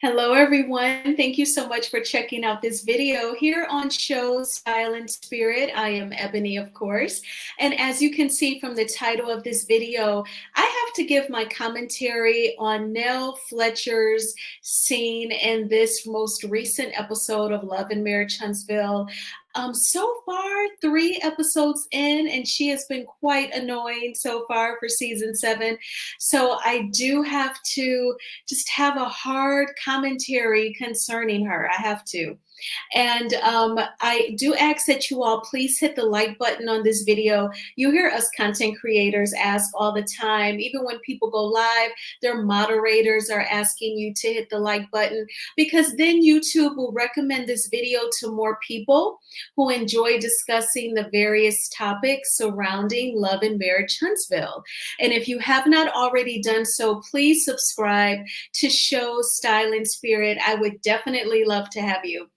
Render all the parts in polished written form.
Hello, everyone. Thank you so much for checking out this video here on Show Style and Spirit. I am Ebony, of course. And as you can see from the title of this video, I have to give my commentary on Nell Fletcher's scene in this most recent episode of Love and Marriage Huntsville. So far, 3 episodes in, and she has been quite annoying so far for season 7. So I do have to just have a hard commentary concerning her. I have to. And I do ask that you all please hit the like button on this video. You hear us content creators ask all the time, even when people go live, their moderators are asking you to hit the like button because then YouTube will recommend this video to more people who enjoy discussing the various topics surrounding Love and Marriage Huntsville. And if you have not already done so, please subscribe to Show Style and Spirit. I would definitely love to have you.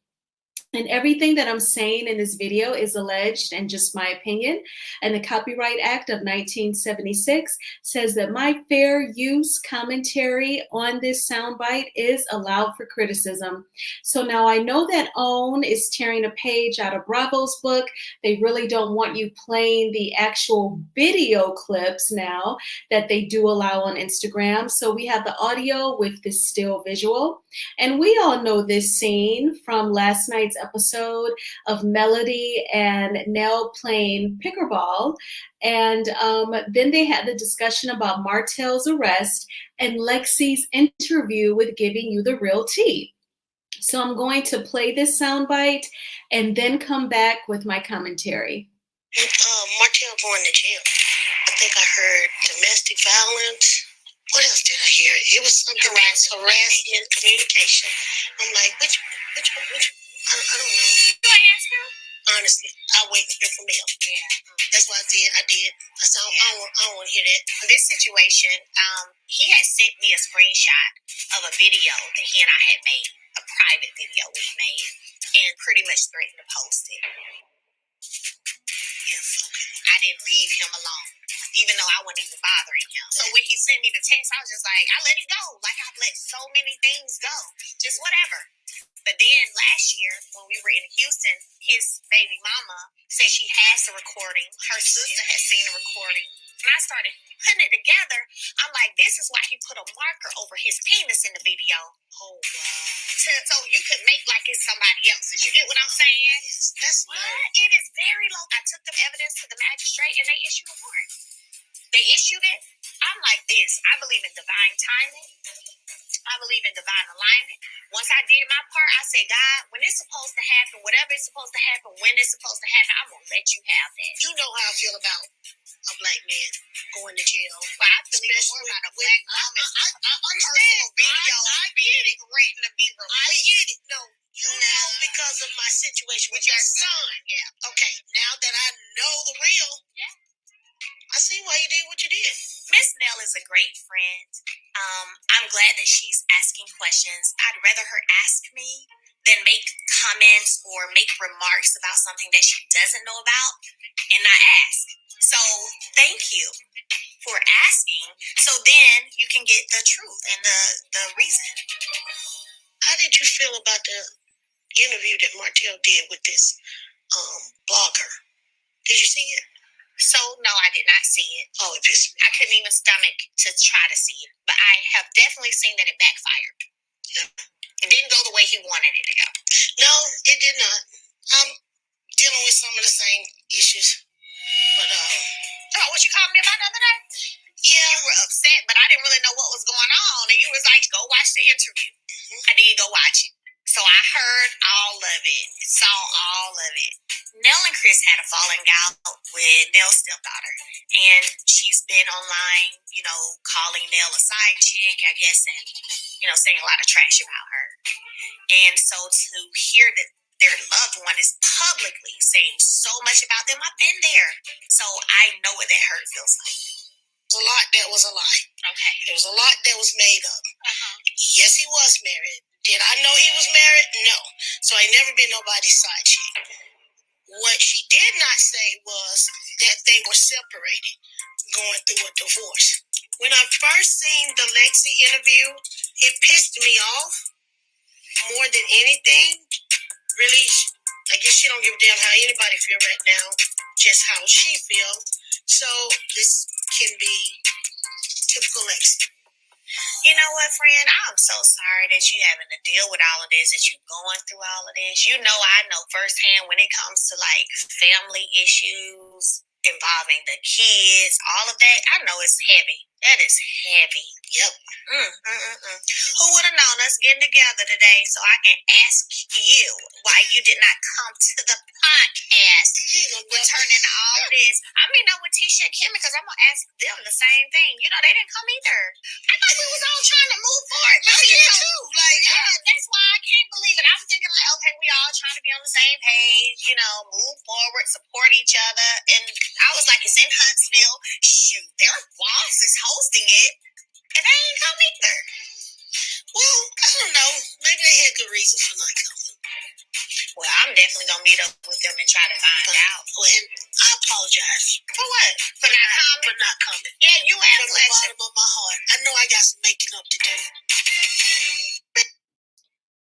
And everything that I'm saying in this video is alleged and just my opinion. And the Copyright Act of 1976 says that my fair use commentary on this soundbite is allowed for criticism. So now I know that OWN is tearing a page out of Bravo's book. They really don't want you playing the actual video clips now that they do allow on Instagram. So we have the audio with the still visual. And we all know this scene from last night's episode of Melody and Nell playing pickleball. And then they had the discussion about Martell's arrest and Lexi's interview with Giving You the Real Tea. So I'm going to play this soundbite and then come back with my commentary. Martell going to jail. I think I heard domestic violence. What else did I hear? It was something harassment, communication. I'm like, which I don't know. Do I ask him? Honestly, I'll wait to hear from them. Yeah. That's what I did. I said, I don't want to hear that. This situation, he had sent me a screenshot of a video that he and I had made, a private video we made, and pretty much threatened to post it. Yes, okay. I didn't leave him alone, even though I wasn't even bothering him. So when he sent me the text, I was just like, I let it go. Like I've let so many things go. Just whatever. But then last year, when we were in Houston, his baby mama said she has the recording. Her sister has seen the recording. And I started putting it together. I'm like, this is why he put a marker over his penis in the video. Oh, wow. So you could make like it's somebody else's. You get what I'm saying? That's what? It is very low. I took the evidence to the magistrate and they issued a warrant. They issued it. I'm like this. I believe in divine timing. I believe in divine alignment. Once I did my part, I said, God, when it's supposed to happen, whatever it's supposed to happen, when it's supposed to happen, I'm going to let you have that. You know how I feel about a black man going to jail. Well, I feel even more about a black woman. I understand. I get it. Threatening to be released. I get it. No. You know, because of my situation with your son. Yeah. Okay. Now that I know the real, yeah. I see why you did what you did. Miss Nell is a great friend. I'm glad that she's asking questions. I'd rather her ask me than make comments or make remarks about something that she doesn't know about and not ask. So thank you for asking. So then you can get the truth and the reason. How did you feel about the interview that Martell did with this blogger? Did you see it? So, no, I did not see it. Oh, it pissed me. I couldn't even stomach to try to see it. But I have definitely seen that it backfired. Yeah. It didn't go the way he wanted it to go. No, it did not. I'm dealing with some of the same issues. But, what you called me about the other day? Yeah. You were upset, but I didn't really know what was going on. And you was like, go watch the interview. Mm-hmm. I did go watch it. So I heard all of it, saw all of it. Nell and Chris had a falling out with Nell's stepdaughter. And she's been online, calling Nell a side chick, I guess, and, saying a lot of trash about her. And so to hear that their loved one is publicly saying so much about them, I've been there. So I know what that hurt feels like. There was a lot that was a lie. Okay. There was a lot that was made up. Uh-huh. Yes, he was married. Did I know he was married? No. So I never been nobody's side chick. What she did not say was that they were separated, going through a divorce. When I first seen the Lexi interview, it pissed me off more than anything, really, I guess she don't give a damn how anybody feel right now, just how she feel. So this can be typical Lexi. You know what, friend? I'm so sorry that you having to deal with all of this, that you going through all of this. You know, I know firsthand when it comes to like family issues involving the kids, all of that. I know it's heavy. That is heavy. Yep. Who would have known us getting together today so I can ask you why you did not come to the podcast returning all this? I mean, know with Tisha and Kimmy, because I'm going to ask them the same thing. You know, they didn't come either. I thought we was all trying to move forward. I did too. Like, yeah, that's why I can't believe it. I'm thinking like, okay, we all trying to be on the same page, you know, move forward, support each other. And I was like, it's in Huntsville. Shoot, their boss is hosting it, and they ain't come either. Well, I don't know. Maybe they had good reasons for not coming. Well, I'm definitely gonna meet up with them and try to find out. Well, and I apologize. For what? For not coming? For not coming. Yeah, you and Fletcher. From the bottom of my heart. I know I got some making up to do.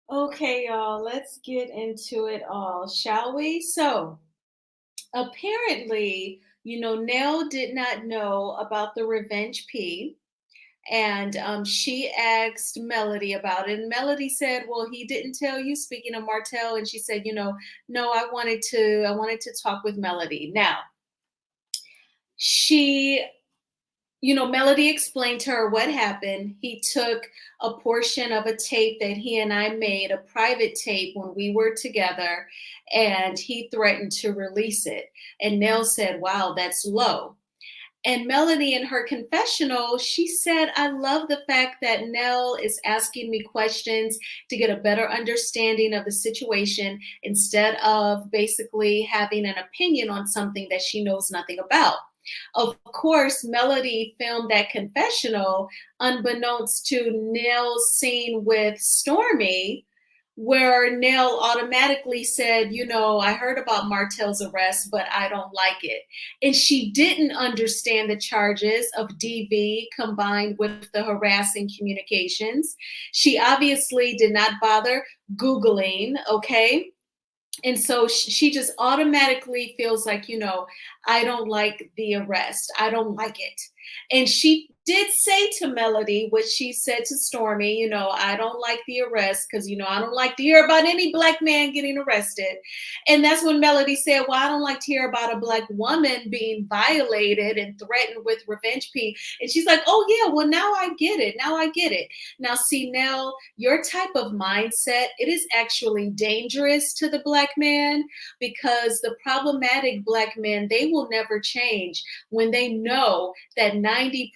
Okay, y'all, let's get into it all, shall we? So, apparently, Nell did not know about the Revenge P. And she asked Melody about it. And Melody said, well, he didn't tell you, speaking of Martell. And she said, no, I wanted to talk with Melody. Now, Melody explained to her what happened. He took a portion of a tape that he and I made, a private tape when we were together, and he threatened to release it. And Nell said, wow, that's low. And Melody, in her confessional, she said, I love the fact that Nell is asking me questions to get a better understanding of the situation instead of basically having an opinion on something that she knows nothing about. Of course, Melody filmed that confessional unbeknownst to Nell's scene with Stormy, where Nell automatically said, I heard about Martell's arrest, but I don't like it. And she didn't understand the charges of DV combined with the harassing communications. She obviously did not bother Googling, okay? And so she just automatically feels like, I don't like the arrest. I don't like it. And she did say to Melody what she said to Stormy, I don't like the arrest because, I don't like to hear about any Black man getting arrested. And that's when Melody said, well, I don't like to hear about a Black woman being violated and threatened with revenge P. And she's like, oh, yeah, well, now I get it. Now I get it. Now, see, Nell, your type of mindset, it is actually dangerous to the Black man because the problematic Black men, they will never change when they know that 90%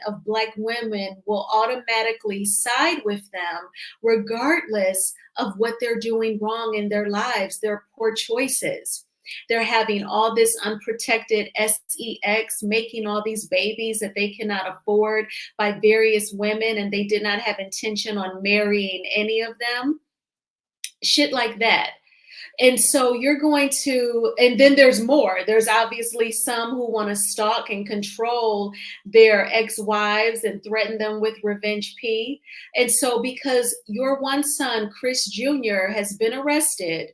of Black women will automatically side with them regardless of what they're doing wrong in their lives, their poor choices. They're having all this unprotected sex, making all these babies that they cannot afford by various women, and they did not have intention on marrying any of them. Shit like that. And so you're going to, and then there's more. There's obviously some who want to stalk and control their ex-wives and threaten them with revenge P. And so because your one son, Chris Jr., has been arrested,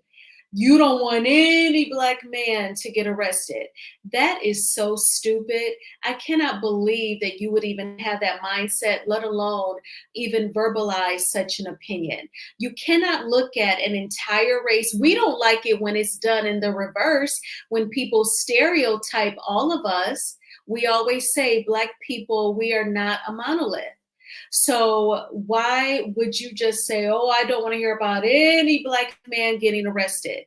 you don't want any Black man to get arrested. That is so stupid. I cannot believe that you would even have that mindset, let alone even verbalize such an opinion. You cannot look at an entire race. We don't like it when it's done in the reverse, when people stereotype all of us. We always say, Black people, we are not a monolith. So why would you just say, oh, I don't want to hear about any Black man getting arrested?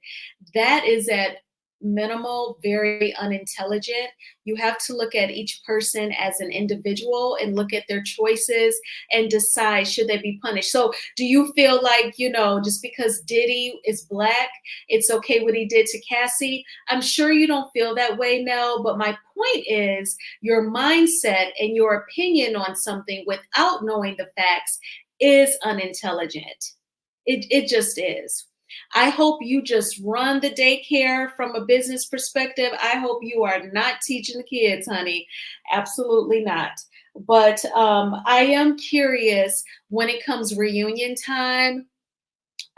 That is at minimal, very unintelligent. You have to look at each person as an individual and look at their choices and decide, should they be punished? So do you feel like, just because Diddy is Black, it's okay what he did to Cassie? I'm sure you don't feel that way, Nell, but my point is your mindset and your opinion on something without knowing the facts is unintelligent. It just is. I hope you just run the daycare from a business perspective. I hope you are not teaching the kids, honey. Absolutely not. But I am curious when it comes reunion time,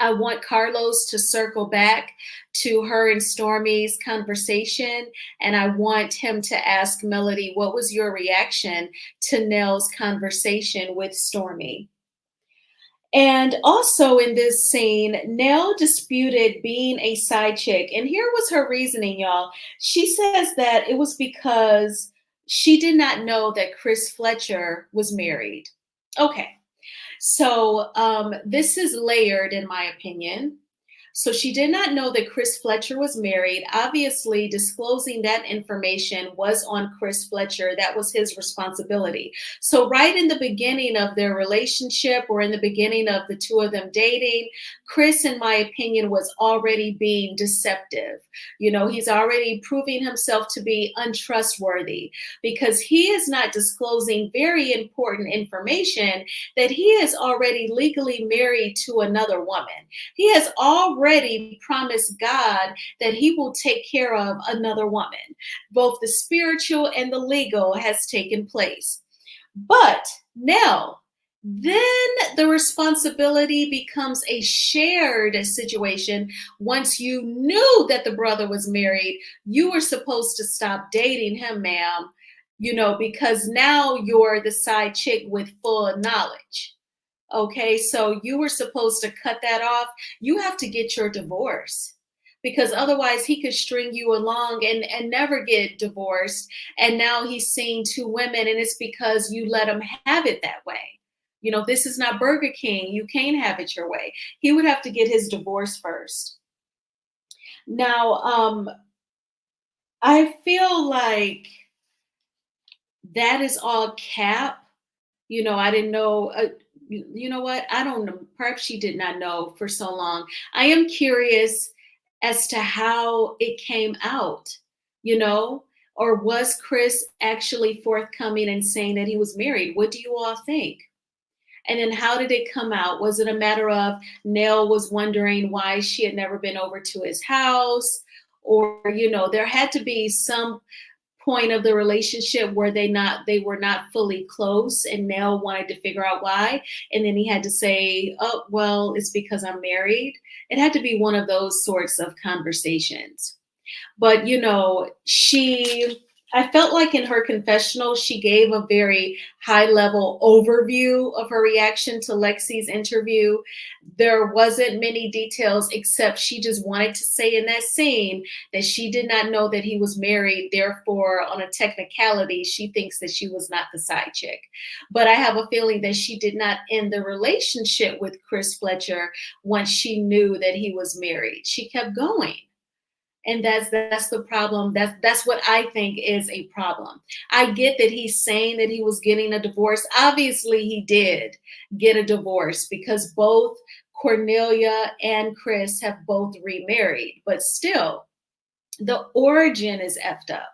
I want Carlos to circle back to her and Stormy's conversation, and I want him to ask Melody, what was your reaction to Nell's conversation with Stormy? And also in this scene, Nell disputed being a side chick. And here was her reasoning, y'all. She says that it was because she did not know that Chris Fletcher was married. Okay, so this is layered in my opinion. So she did not know that Chris Fletcher was married. Obviously, disclosing that information was on Chris Fletcher. That was his responsibility. So right in the beginning of their relationship, or in the beginning of the two of them dating, Chris, in my opinion, was already being deceptive. You know, he's already proving himself to be untrustworthy because he is not disclosing very important information that he is already legally married to another woman. He has already promised God that he will take care of another woman. Both the spiritual and the legal has taken place. But now, then the responsibility becomes a shared situation. Once you knew that the brother was married, you were supposed to stop dating him, ma'am, you know, because now you're the side chick with full knowledge. Okay, so you were supposed to cut that off. You have to get your divorce because otherwise he could string you along and never get divorced. And now he's seeing two women, and it's because you let him have it that way. You know, this is not Burger King. You can't have it your way. He would have to get his divorce first. Now, I feel like that is all cap. You know, I didn't know. You know what? I don't know. Perhaps she did not know for so long. I am curious as to how it came out, you know, or was Chris actually forthcoming and saying that he was married? What do you all think? And then how did it come out? Was it a matter of Nell was wondering why she had never been over to his house? Or, you know, there had to be some point of the relationship where they were not fully close, and Nell wanted to figure out why, and then he had to say, oh well, it's because I'm married. It had to be one of those sorts of conversations. But you know, I felt like in her confessional, she gave a very high level overview of her reaction to Lexi's interview. There wasn't many details, except she just wanted to say in that scene that she did not know that he was married. Therefore, on a technicality, she thinks that she was not the side chick. But I have a feeling that she did not end the relationship with Chris Fletcher once she knew that he was married. She kept going. And that's the problem. That's what I think is a problem. I get that he's saying that he was getting a divorce. Obviously, he did get a divorce because both Cornelia and Chris have both remarried, but still, the origin is effed up.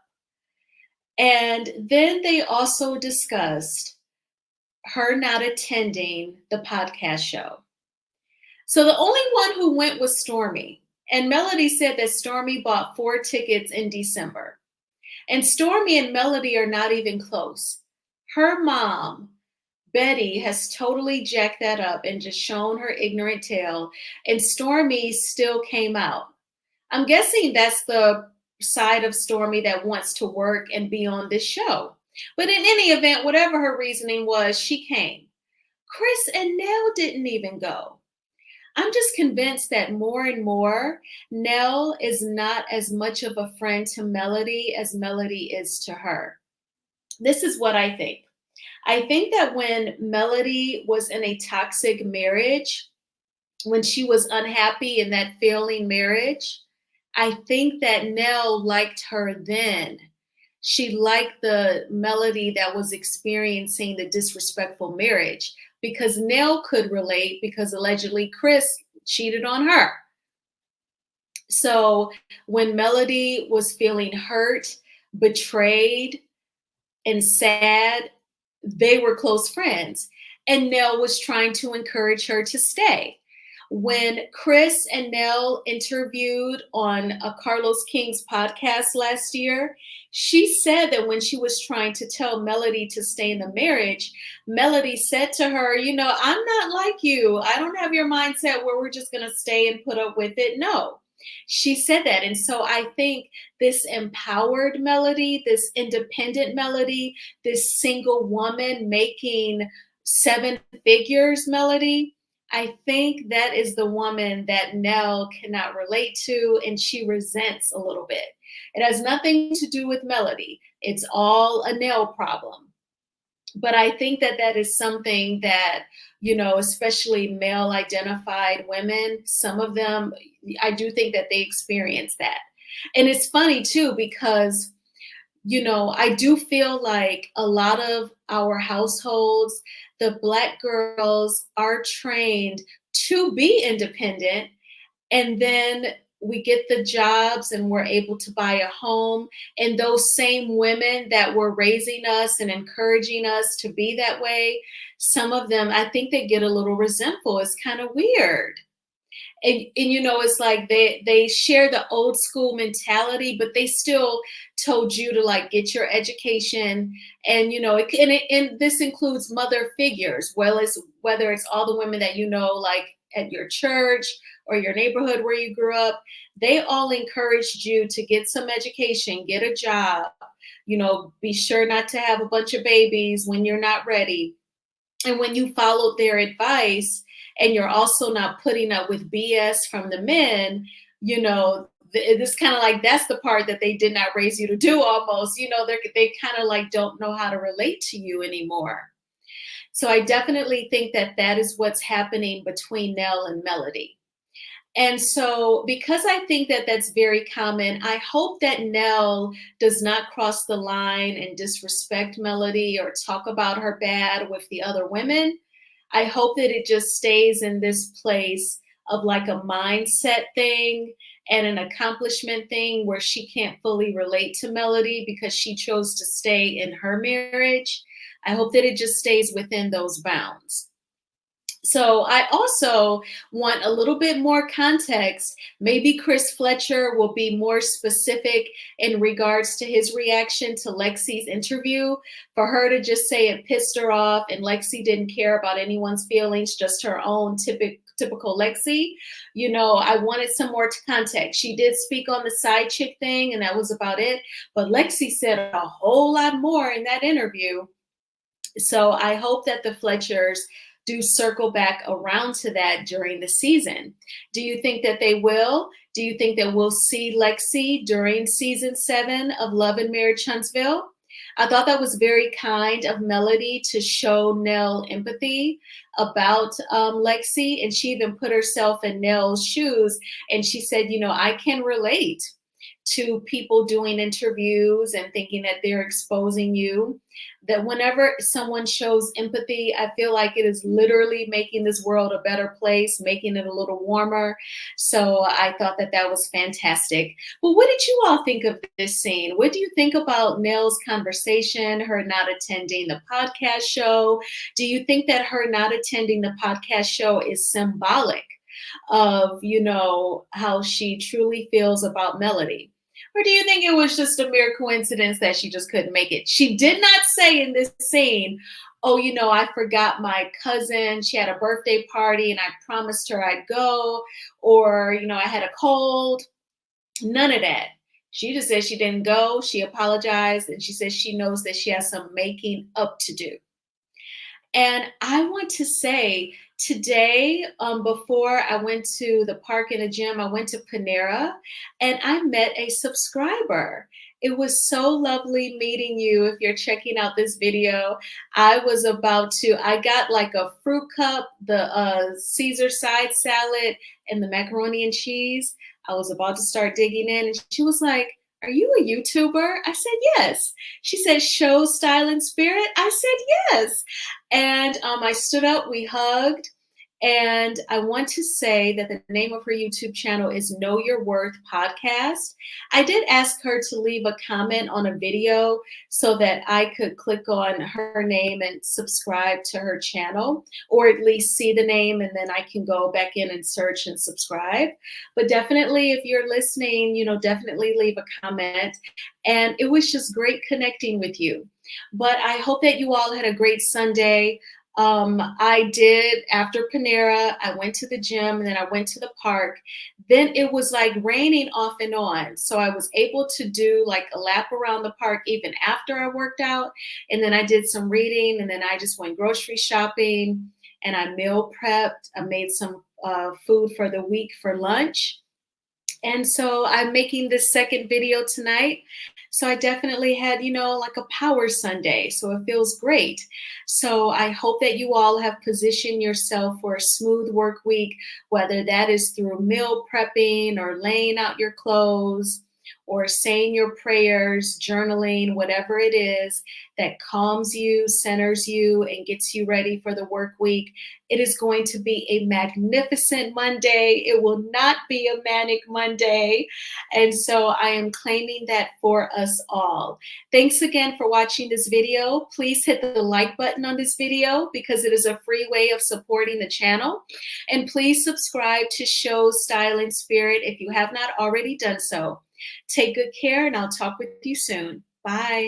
And then they also discussed her not attending the podcast show. So the only one who went was Stormy. And Melody said that Stormy bought 4 tickets in December. And Stormy and Melody are not even close. Her mom, Betty, has totally jacked that up and just shown her ignorant tail. And Stormy still came out. I'm guessing that's the side of Stormy that wants to work and be on this show. But in any event, whatever her reasoning was, she came. Chris and Nell didn't even go. I'm just convinced that more and more, Nell is not as much of a friend to Melody as Melody is to her. This is what I think. I think that when Melody was in a toxic marriage, when she was unhappy in that failing marriage, I think that Nell liked her then. She liked the Melody that was experiencing the disrespectful marriage, because Nell could relate because allegedly Chris cheated on her. So when Melody was feeling hurt, betrayed, and sad, they were close friends. And Nell was trying to encourage her to stay. When Chris and Nell interviewed on Carlos King's podcast last year, she said that when she was trying to tell Melody to stay in the marriage, Melody said to her, I'm not like you. I don't have your mindset where we're just going to stay and put up with it. No. She said that. And so I think this empowered Melody, this independent Melody, this single woman making seven figures Melody, I think that is the woman that Nell cannot relate to and she resents a little bit. It has nothing to do with Melody. It's all a Nell problem. But I think that that is something that, especially male identified women, some of them, I do think that they experience that. And it's funny too, because I do feel like a lot of our households, the Black girls are trained to be independent, and then we get the jobs and we're able to buy a home. And those same women that were raising us and encouraging us to be that way, some of them, I think they get a little resentful. It's kind of weird. And it's like they share the old school mentality, but they still told you to like get your education. And and this includes mother figures, well as whether it's all the women that like at your church or your neighborhood where you grew up, they all encouraged you to get some education, get a job, be sure not to have a bunch of babies when you're not ready. And when you followed their advice, and you're also not putting up with BS from the men, it's kind of like that's the part that they did not raise you to do almost. They kind of like don't know how to relate to you anymore. So I definitely think that that is what's happening between Nell and Melody. And so because I think that that's very common, I hope that Nell does not cross the line and disrespect Melody or talk about her bad with the other women. I hope that it just stays in this place of like a mindset thing and an accomplishment thing where she can't fully relate to Melody because she chose to stay in her marriage. I hope that it just stays within those bounds. So I also want a little bit more context. Maybe Chris Fletcher will be more specific in regards to his reaction to Lexi's interview. For her to just say it pissed her off and Lexi didn't care about anyone's feelings, just her own typical Lexi. I wanted some more context. She did speak on the side chick thing and that was about it. But Lexi said a whole lot more in that interview. So I hope that the Fletchers do circle back around to that during the season. Do you think that they will? Do you think that we'll see Lexi during season 7 of Love and Marriage Huntsville? I thought that was very kind of Melody to show Nell empathy about Lexi. And she even put herself in Nell's shoes. And she said, I can relate to people doing interviews and thinking that they're exposing you. That whenever someone shows empathy, I feel like it is literally making this world a better place, making it a little warmer. So I thought that that was fantastic. But what did you all think of this scene? What do you think about Nell's conversation, her not attending the podcast show? Do you think that her not attending the podcast show is symbolic of, how she truly feels about Melody? Or do you think it was just a mere coincidence that she just couldn't make it? She did not say in this scene, oh, I forgot my cousin. She had a birthday party and I promised her I'd go. Or, I had a cold. None of that. She just said she didn't go. She apologized. And she says she knows that she has some making up to do. And I want to say today, before I went to the park and the gym, I went to Panera and I met a subscriber. It was so lovely meeting you. If you're checking out this video, I got like a fruit cup, the Caesar side salad, and the macaroni and cheese. I was about to start digging in and she was like, are you a YouTuber? I said, yes. She said, show Style and Spirit? I said, yes. And I stood up, we hugged, And I want to say that the name of her YouTube channel is Know Your Worth Podcast. I did ask her to leave a comment on a video so that I could click on her name and subscribe to her channel, or at least see the name, and then I can go back in and search and subscribe. But definitely, if you're listening, definitely leave a comment. And it was just great connecting with you. But I hope that you all had a great Sunday. I did, after Panera, I went to the gym and then I went to the park. Then it was like raining off and on. So I was able to do like a lap around the park even after I worked out. And then I did some reading, and then I just went grocery shopping, and I meal prepped. I made some food for the week for lunch. And so I'm making this second video tonight. So I definitely had, like a power Sunday. So it feels great. So I hope that you all have positioned yourself for a smooth work week, whether that is through meal prepping or laying out your clothes or saying your prayers, journaling, whatever it is that calms you, centers you, and gets you ready for the work week. It is going to be a magnificent Monday. It will not be a manic Monday. And so I am claiming that for us all. Thanks again for watching this video. Please hit the like button on this video because it is a free way of supporting the channel. And please subscribe to Show Style and Spirit if you have not already done so. Take good care, and I'll talk with you soon. Bye.